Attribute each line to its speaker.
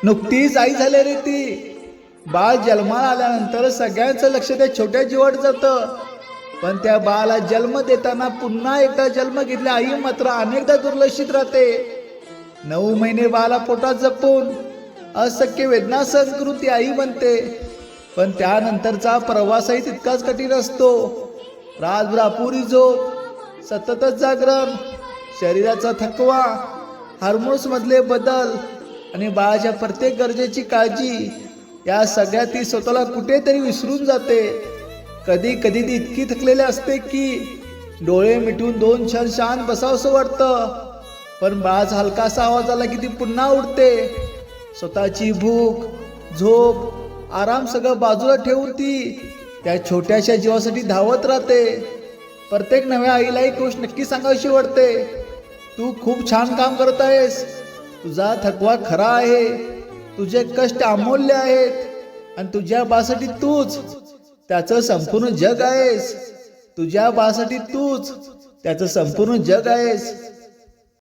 Speaker 1: नुकतीच आई झाली रे ती. बाळ जन्माला आल्यानंतर सगळ्यांचं लक्ष त्या छोट्या जीवावर जातं. पण त्या बाळाला जन्म देताना पुन्हा एकदा जन्म घेतल्या आई मात्र अनेकदा दुर्लक्षित राहते. 9 महिने बाळाला पोटात जपून अशक्य वेदना सहन करून ती आई बनते. पण त्यानंतरचा प्रवासही तितकाच कठीण असतो. रातभर अपुरी झोप, सततच जागरण, शरीराचा थकवा, हार्मोन्स मधले बदल आणि बाळाच्या प्रत्येक गरजेची काळजी, या सगळ्यात ती स्वतःला कुठेतरी विसरून जाते. कधी कधी ती इतकी थकलेली असते की डोळे मिटून 2 क्षण शांत बसावंसं वाटतं. पण बाळाचा हलकासा आवाज आला की ती पुन्हा उठते. स्वतःची भूक, झोप, आराम सगळं बाजूला ठेवून ती त्या छोट्याशा जीवासाठी धावत राहते. प्रत्येक नव्या आईला एक गोष्ट नक्की सांगावीशी वाटते, तू खूप छान काम करत आहेस. तुझा थकवा खरा आहे, तुझे कष्ट अमूल्य आहेत आणि तुझ्या बासाठी तूच त्याचं संपूर्ण जग आहेस. तुझ्या बासाठी तूच त्याचं संपूर्ण जग आहेस.